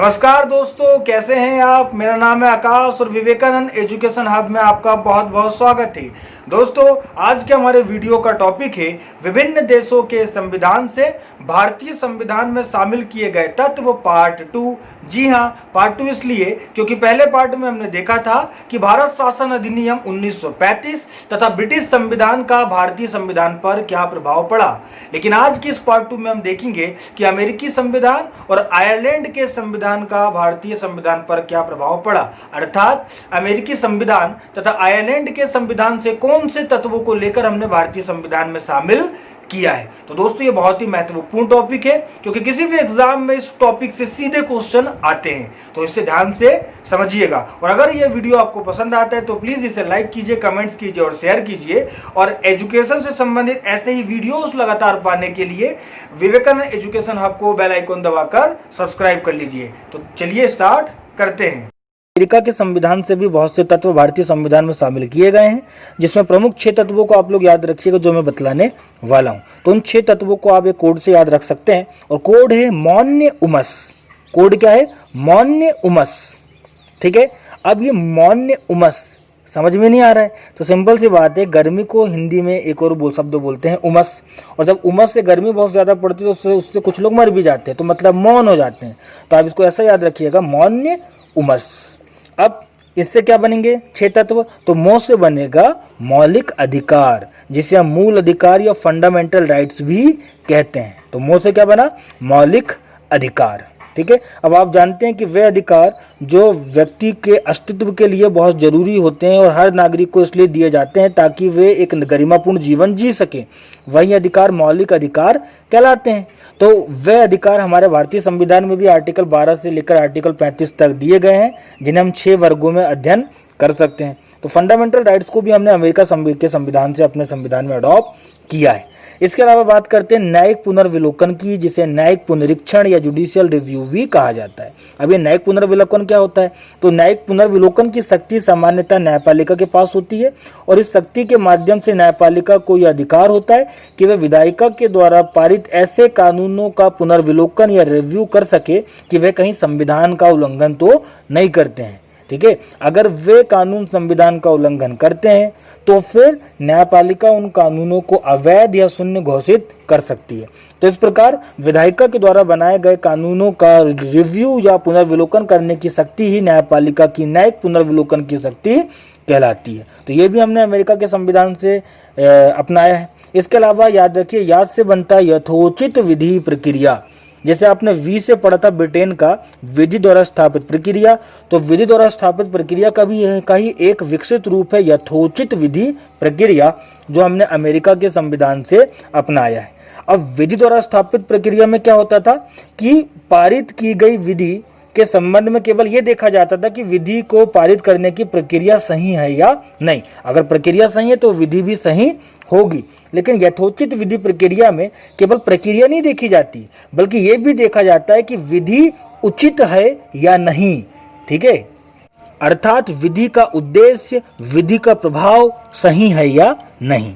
नमस्कार दोस्तों, कैसे हैं आप। मेरा नाम है आकाश और विवेकानंद एजुकेशन हब में आपका बहुत बहुत स्वागत है। दोस्तों, आज के हमारे वीडियो का टॉपिक है विभिन्न देशों के संविधान से भारतीय संविधान में शामिल किए गए तत्व पार्ट 2। जी हाँ, पार्ट 2 इसलिए क्योंकि पहले पार्ट में हमने देखा था कि भारत शासन अधिनियम 1935 तथा ब्रिटिश संविधान का भारतीय संविधान पर क्या प्रभाव पड़ा। लेकिन आज की इस पार्ट 2 में हम देखेंगे कि अमेरिकी संविधान और आयरलैंड के संविधान का भारतीय संविधान पर क्या प्रभाव पड़ा, अर्थात अमेरिकी संविधान तथा आयरलैंड के संविधान से कौन से तत्वों को लेकर हमने भारतीय संविधान में शामिल किया है। तो दोस्तों, ये बहुत ही महत्वपूर्ण टॉपिक है क्योंकि किसी भी एग्जाम में इस टॉपिक से सीधे क्वेश्चन आते हैं, तो इसे ध्यान से समझिएगा। और अगर ये वीडियो आपको पसंद आता है तो प्लीज इसे लाइक कीजिए, कमेंट्स कीजिए और शेयर कीजिए। और एजुकेशन से संबंधित ऐसे ही वीडियोस लगातार पाने के लिए विवेकानंद एजुकेशन हब को बेल आइकन दबाकर सब्सक्राइब कर लीजिए। तो चलिए स्टार्ट करते हैं। अमेरिका के संविधान से भी बहुत से तत्व भारतीय संविधान में शामिल किए गए हैं, जिसमें प्रमुख 6 तत्वों को आप लोग याद रखिएगा जो मैं बतलाने वाला हूं। तो उन 6 तत्वों को आप एक कोड से याद रख सकते हैं और कोड है मौन्य उमस। कोड क्या है? मौन्य उमस। ठीक है, अब ये मौन्य उमस समझ में नहीं आ रहा है तो सिंपल सी बात है, गर्मी को हिंदी में एक और शब्द बोलते हैं उमस। और जब उमस से गर्मी बहुत ज़्यादा पड़ती है तो उससे कुछ लोग मर भी जाते हैं, तो मतलब मौन हो जाते हैं। तो आप इसको ऐसा याद रखिएगा, मौन्य उमस। अब इससे क्या बनेंगे 6 तत्व? तो मौ से बनेगा मौलिक अधिकार, जिसे हम मूल अधिकार या फंडामेंटल राइट्स भी कहते हैं। तो मौ से क्या बना? मौलिक अधिकार। ठीक है, अब आप जानते हैं कि वे अधिकार जो व्यक्ति के अस्तित्व के लिए बहुत जरूरी होते हैं और हर नागरिक को इसलिए दिए जाते हैं ताकि वे एक गरिमापूर्ण जीवन जी सके, वही अधिकार मौलिक अधिकार कहलाते हैं। तो वे अधिकार हमारे भारतीय संविधान में भी आर्टिकल 12 से लेकर आर्टिकल 35 तक दिए गए हैं, जिन्हें हम 6 वर्गों में अध्ययन कर सकते हैं। तो फंडामेंटल राइट्स को भी हमने अमेरिका के संविधान से अपने संविधान में अडॉप्ट किया है। इसके अलावा बात करते हैं न्यायिक पुनर्विलोकन की, जिसे न्यायिक पुनरीक्षण या जुडिशियल रिव्यू भी कहा जाता है। अब ये न्यायिक पुनर्विलोकन क्या होता है? तो न्यायिक पुनर्विलोकन की शक्ति सामान्यतः न्यायपालिका के पास होती है और इस शक्ति के माध्यम से न्यायपालिका को यह अधिकार होता है कि वह विधायिका के द्वारा पारित ऐसे कानूनों का पुनर्विलोकन या रिव्यू कर सके कि वे कहीं संविधान का उल्लंघन तो नहीं करते हैं। ठीक है, अगर वे कानून संविधान का उल्लंघन करते हैं तो फिर न्यायपालिका उन कानूनों को अवैध या शून्य घोषित कर सकती है। तो इस प्रकार विधायिका के द्वारा बनाए गए कानूनों का रिव्यू या पुनर्विलोकन करने की शक्ति ही न्यायपालिका की न्यायिक पुनर्विलोकन की शक्ति कहलाती है। तो ये भी हमने अमेरिका के संविधान से अपनाया है। इसके अलावा याद रखिए, याद से बनता है यथोचित विधि प्रक्रिया। जैसे आपने वी से पढ़ा था ब्रिटेन का विधि द्वारा स्थापित प्रक्रिया, तो विधि द्वारा स्थापित प्रक्रिया का ही एक विकसित रूप है यथोचित विधि प्रक्रिया, जो हमने अमेरिका के संविधान से अपनाया है। अब विधि द्वारा स्थापित प्रक्रिया में क्या होता था कि पारित की गई विधि के संबंध में केवल यह देखा जाता था कि विधि को पारित करने की प्रक्रिया सही है या नहीं। अगर प्रक्रिया सही है तो विधि भी सही होगी। लेकिन यथोचित विधि प्रक्रिया में केवल प्रक्रिया नहीं देखी जाती, बल्कि यह भी देखा जाता है कि विधि उचित है या नहीं। ठीक है, अर्थात विधि का उद्देश्य, विधि का प्रभाव सही है या नहीं।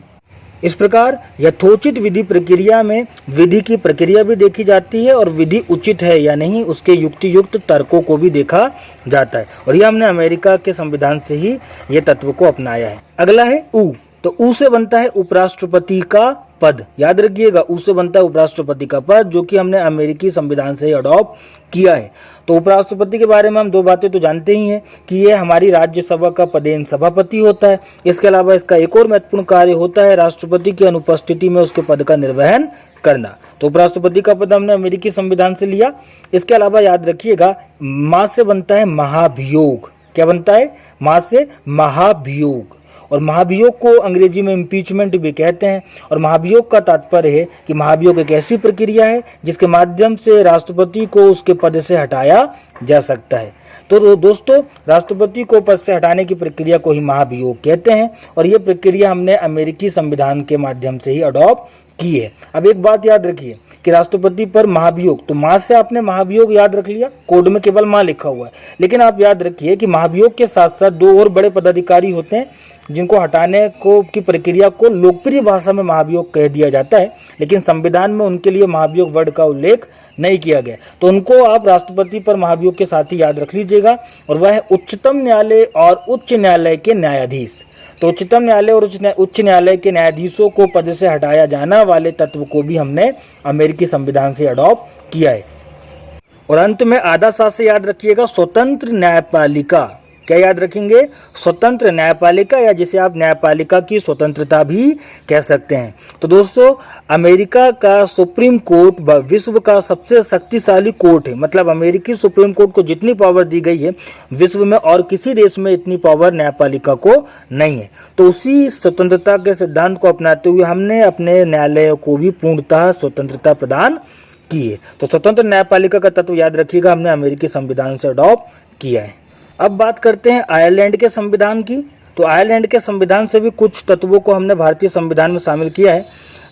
इस प्रकार यथोचित विधि प्रक्रिया में विधि की प्रक्रिया भी देखी जाती है और विधि उचित है या नहीं उसके युक्तियुक्त तर्कों को भी देखा जाता है। और यह हमने अमेरिका के संविधान से ही ये तत्व को अपनाया है। अगला है ऊ। तो ऊ से बनता है उपराष्ट्रपति का पद। याद रखिएगा, ऊ से बनता है उपराष्ट्रपति का पद, जो कि हमने अमेरिकी संविधान से ही अडॉप्ट किया है। तो उपराष्ट्रपति के बारे में हम 2 बातें तो जानते ही हैं कि ये हमारी राज्यसभा का पदेन सभापति होता है। इसके अलावा इसका एक और महत्वपूर्ण कार्य होता है राष्ट्रपति की अनुपस्थिति में उसके पद का निर्वहन करना। तो उपराष्ट्रपति का पद हमने अमेरिकी संविधान से लिया। इसके अलावा याद रखिएगा, माँ से बनता है महाभियोग। क्या बनता है? माँ से महाभियोग। और महाभियोग को अंग्रेजी में इम्पीचमेंट भी कहते हैं। और महाभियोग का तात्पर्य है कि महाभियोग एक ऐसी प्रक्रिया है जिसके माध्यम से राष्ट्रपति को उसके पद से हटाया जा सकता है। तो दोस्तों, राष्ट्रपति को पद से हटाने की प्रक्रिया को ही महाभियोग कहते हैं और ये प्रक्रिया हमने अमेरिकी संविधान के माध्यम से ही अडॉप्ट की है। अब एक बात याद रखिए कि राष्ट्रपति पर महाभियोग, तो माँ से आपने महाभियोग याद रख लिया, कोड में केवल माँ लिखा हुआ है, लेकिन आप याद रखिए कि महाभियोग के साथ साथ दो और बड़े पदाधिकारी होते हैं जिनको हटाने को की प्रक्रिया को लोकप्रिय भाषा में महाभियोग कह दिया जाता है, लेकिन संविधान में उनके लिए महाभियोग वर्ड का उल्लेख नहीं किया गया। तो उनको आप राष्ट्रपति पर महाभियोग के साथ ही याद रख लीजिएगा, और वह है उच्चतम न्यायालय और उच्च न्यायालय के न्यायाधीश। तो उच्चतम न्यायालय और उच्च न्यायालय के न्यायाधीशों को पद से हटाया जाना वाले तत्व को भी हमने अमेरिकी संविधान से अडॉप्ट किया है। और अंत में आधा साथ से याद रखिएगा स्वतंत्र न्यायपालिका। क्या याद रखेंगे? स्वतंत्र न्यायपालिका, या जिसे आप न्यायपालिका की स्वतंत्रता भी कह सकते हैं। तो दोस्तों, अमेरिका का सुप्रीम कोर्ट विश्व का सबसे शक्तिशाली कोर्ट है, मतलब अमेरिकी सुप्रीम कोर्ट को जितनी पावर दी गई है विश्व में और किसी देश में इतनी पावर न्यायपालिका को नहीं है। तो उसी स्वतंत्रता के सिद्धांत को अपनाते हुए हमने अपने न्यायालय को भी पूर्णतः स्वतंत्रता प्रदान की है। तो स्वतंत्र न्यायपालिका का तत्व याद रखिएगा, हमने अमेरिकी संविधान से अडॉप्ट किया है। अब बात करते हैं आयरलैंड के संविधान की। तो आयरलैंड के संविधान से भी कुछ तत्वों को हमने भारतीय संविधान में शामिल किया है,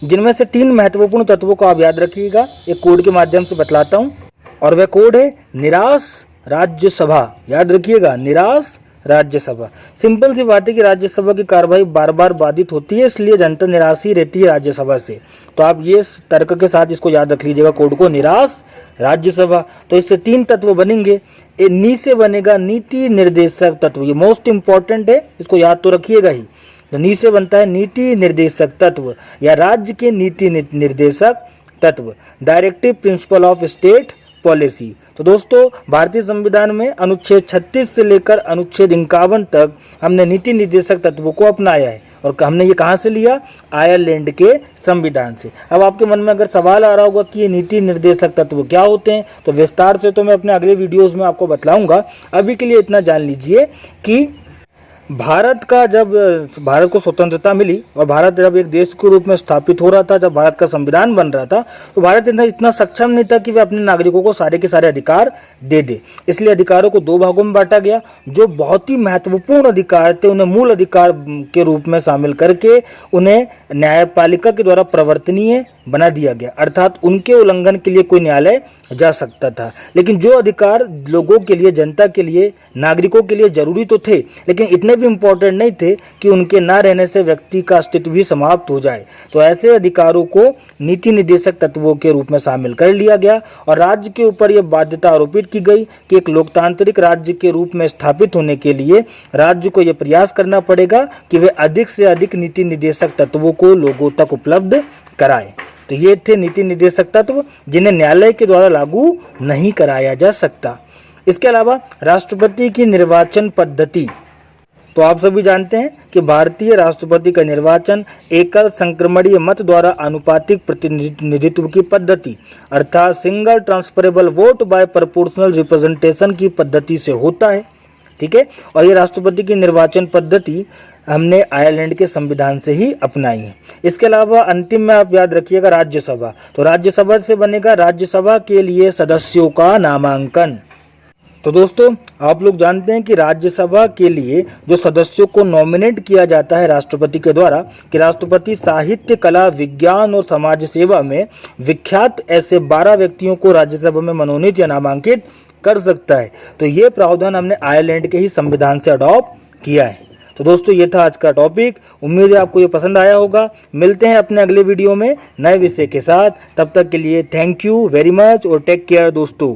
जिनमें से 3 महत्वपूर्ण तत्वों को आप याद रखिएगा। एक कोड के माध्यम से बतलाता हूं, और वह कोड है निराश राज्यसभा। याद रखिएगा, निराश राज्यसभा। सिंपल सी बात है कि राज्यसभा की कार्रवाई बार बार बाधित होती है, इसलिए जनता निराश ही रहती है राज्यसभा से। तो आप ये तर्क के साथ इसको याद रख लीजिएगा, कोड को, निराश राज्यसभा। तो इससे 3 तत्व बनेंगे। नी से बनेगा नीति निर्देशक तत्व, ये मोस्ट इंपॉर्टेंट है, इसको याद तो रखिएगा ही। तो नी से बनता है नीति निर्देशक तत्व या राज्य के नीति निर्देशक तत्व, directive principle of state policy. तो दोस्तों, भारतीय संविधान में अनुच्छेद 36 से लेकर अनुच्छेद 51 तक हमने नीति निर्देशक तत्वों को अपनाया है, और हमने ये कहाँ से लिया? आयरलैंड के संविधान से। अब आपके मन में अगर सवाल आ रहा होगा कि ये नीति निर्देशक तत्व क्या होते हैं, तो विस्तार से तो मैं अपने अगले वीडियोस में आपको बतलाऊंगा। अभी के लिए इतना जान लीजिए कि भारत को स्वतंत्रता मिली और भारत जब एक देश के रूप में स्थापित हो रहा था, जब भारत का संविधान बन रहा था, तो भारत इतना सक्षम नहीं था कि वह अपने नागरिकों को सारे के सारे अधिकार दे दे। इसलिए अधिकारों को 2 भागों में बांटा गया। जो बहुत ही महत्वपूर्ण अधिकार थे उन्हें मूल अधिकार के रूप में शामिल करके उन्हें न्यायपालिका के द्वारा प्रवर्तनीय बना दिया गया, अर्थात उनके उल्लंघन के लिए कोई न्यायालय जा सकता था। लेकिन जो अधिकार लोगों के लिए, जनता के लिए, नागरिकों के लिए जरूरी तो थे, लेकिन इतने भी इम्पोर्टेंट नहीं थे कि उनके ना रहने से व्यक्ति का अस्तित्व भी समाप्त हो जाए। तो ऐसे अधिकारों को नीति निर्देशक तत्वों के रूप में शामिल कर लिया गया, और राज्य के ऊपर यह बाध्यता आरोपित की गई कि एक लोकतांत्रिक राज्य के रूप में स्थापित होने के लिए राज्य को यह प्रयास करना पड़ेगा कि वे अधिक से अधिक नीति निर्देशक तत्वों को लोगों तक उपलब्ध कराए। तो ये थे नीति निर्देशक तत्व जिन्हें न्यायालय के द्वारा लागू नहीं कराया जा सकता। इसके अलावा राष्ट्रपति की निर्वाचन पद्धति। तो आप सभी जानते हैं कि भारतीय राष्ट्रपति का निर्वाचन एकल संक्रमणीय मत द्वारा आनुपातिक प्रतिनिधित्व की पद्धति, अर्थात single transferable vote by proportional representation की पद्धति से होता है। ठीक है, और ये राष्ट्रपति की निर्वाचन पद्धति हमने आयरलैंड के संविधान से ही अपनाई है। इसके अलावा अंतिम में आप याद रखिएगा राज्यसभा। तो राज्यसभा से बनेगा राज्यसभा के लिए सदस्यों का नामांकन। तो दोस्तों, आप लोग जानते हैं कि राज्यसभा के लिए जो सदस्यों को नॉमिनेट किया जाता है राष्ट्रपति के द्वारा, कि राष्ट्रपति साहित्य, कला, विज्ञान और समाज सेवा में विख्यात ऐसे 12 व्यक्तियों को राज्यसभा में मनोनीत या नामांकित कर सकता है। तो ये प्रावधान हमने आयरलैंड के ही संविधान से अडॉप्ट किया है। तो दोस्तों, ये था आज का टॉपिक। उम्मीद है आपको ये पसंद आया होगा। मिलते हैं अपने अगले वीडियो में नए विषय के साथ। तब तक के लिए थैंक यू वेरी मच और टेक केयर दोस्तों।